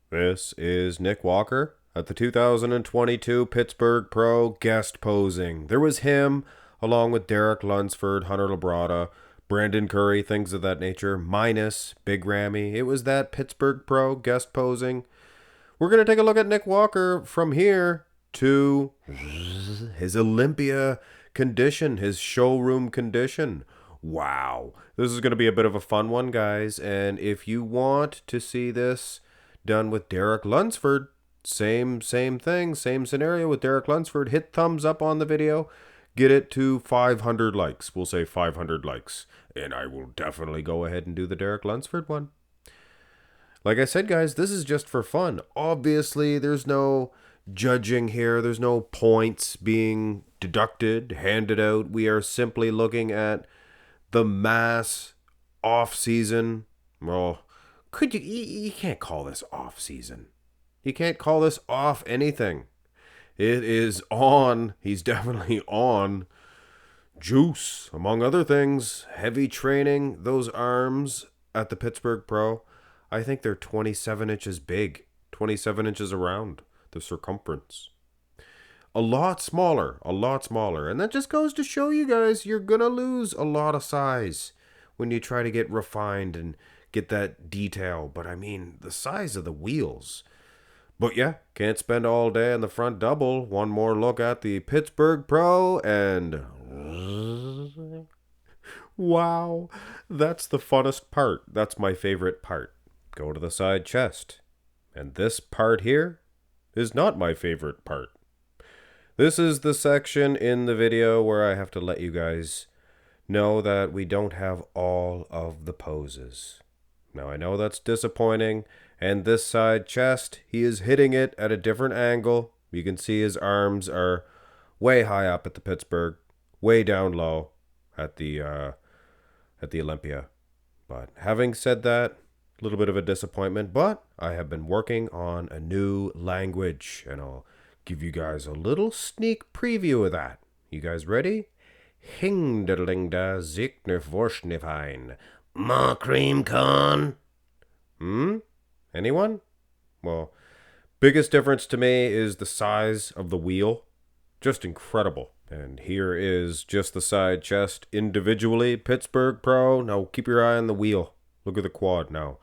This is Nick Walker at the 2022 Pittsburgh Pro guest posing. There was him, along with Derek Lunsford, Hunter Labrada, Brandon Curry, things of that nature, minus Big Rammy. It was that Pittsburgh Pro guest posing. We're going to take a look at Nick Walker from here to his Olympia condition, his showroom condition. Wow. This is going to be a bit of a fun one, guys. And if you want to see this done with Derek Lunsford, same thing, same scenario with Derek Lunsford, hit thumbs up on the video, get it to 500 likes. We'll say 500 likes. And I will definitely go ahead and do the Derek Lunsford one. Like I said, guys, this is just for fun. Obviously, there's no judging here. There's no points being deducted, handed out. We are simply looking at the mass off-season. Well, you can't call this off-season. You can't call this off anything. It is on. He's definitely on juice, among other things. Heavy training, those arms at the Pittsburgh Pro. I think they're 27 inches big, 27 inches around the circumference. A lot smaller. And that just goes to show you guys, you're going to lose a lot of size when you try to get refined and get that detail. But I mean, the size of the wheels. But yeah, can't spend all day on the front double. One more look at the Pittsburgh Pro and wow, that's the funnest part. That's my favorite part. Go to the side chest. And this part here is not my favorite part. This is the section in the video where I have to let you guys know that we don't have all of the poses. Now I know that's disappointing, and this side chest, he is hitting it at a different angle. You can see his arms are way high up at the Pittsburgh, way down low at the Olympia. But having said that, a little bit of a disappointment, but I have been working on a new language, and I'll give you guys a little sneak preview of that. You guys ready? Hingderlingda Zickner Vorschnifein. Ma cream con. Anyone? Well, biggest difference to me is the size of the wheel. Just incredible. And here is just the side chest individually. Pittsburgh Pro. Now keep your eye on the wheel. Look at the quad now.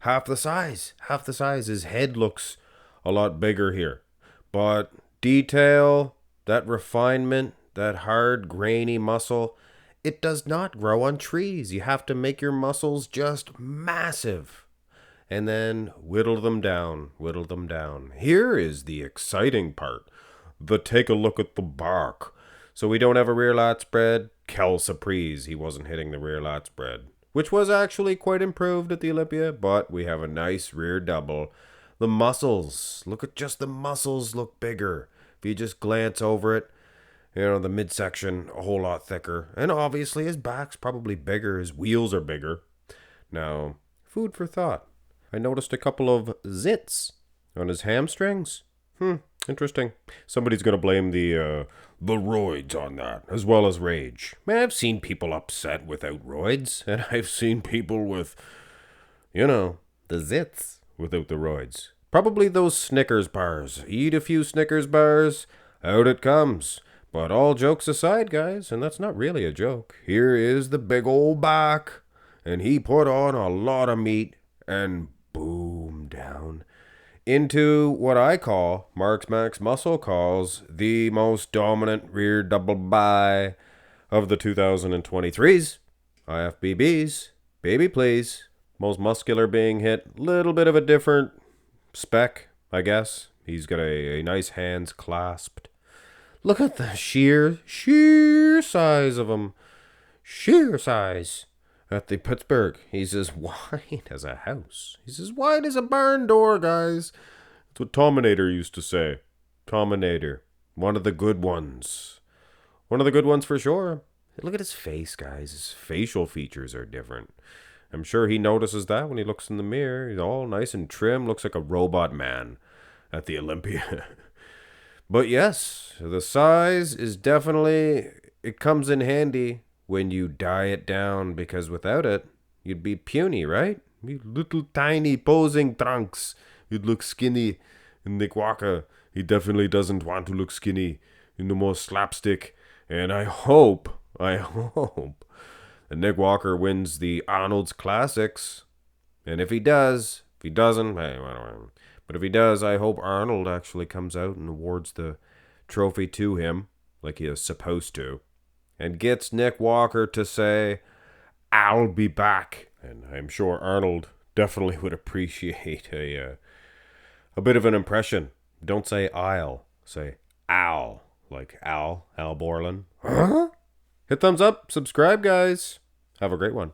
Half the size. His head looks a lot bigger here. But detail, that refinement, that hard, grainy muscle, it does not grow on trees. You have to make your muscles just massive. And then whittle them down. Here is the exciting part. Take a look at the bark. So we don't have a rear lat spread. Kel Surprise, he wasn't hitting the rear lat spread, which was actually quite improved at the Olympia, but we have a nice rear double. The muscles, look at just the muscles look bigger. If you just glance over it, the midsection a whole lot thicker. And obviously his back's probably bigger, his wheels are bigger. Now, food for thought. I noticed a couple of zits on his hamstrings. Interesting. Somebody's going to blame the roids on that, as well as rage. Man, I've seen people upset without roids, and I've seen people with, the zits without the roids. Probably those Snickers bars. Eat a few Snickers bars, out it comes. But all jokes aside, guys, and that's not really a joke, here is the big old back, and he put on a lot of meat, and boom, down into what I call, Marks Max Muscle calls, the most dominant rear double bi of the 2023s. IFBBs, baby please. Most muscular being hit, little bit of a different spec, I guess. He's got a nice hands clasped. Look at the sheer size of him. Sheer size. At the Pittsburgh, he's as wide as a house. He's as wide as a barn door, guys. That's what Tominator used to say. Tominator. One of the good ones. One of the good ones for sure. Look at his face, guys. His facial features are different. I'm sure he notices that when he looks in the mirror. He's all nice and trim. Looks like a robot man at the Olympia. But yes, the size is definitely, it comes in handy when you diet down, because without it, you'd be puny, right? Me little tiny posing trunks. You'd look skinny. And Nick Walker, he definitely doesn't want to look skinny in the most slapstick. And I hope that Nick Walker wins the Arnold's Classics. And if he doesn't, hey, but if he does, I hope Arnold actually comes out and awards the trophy to him, like he is supposed to, and gets Nick Walker to say, "I'll be back." And I'm sure Arnold definitely would appreciate a bit of an impression. Don't say "I'll," say "Al," like Al Borland. Huh? Hit thumbs up, subscribe, guys. Have a great one.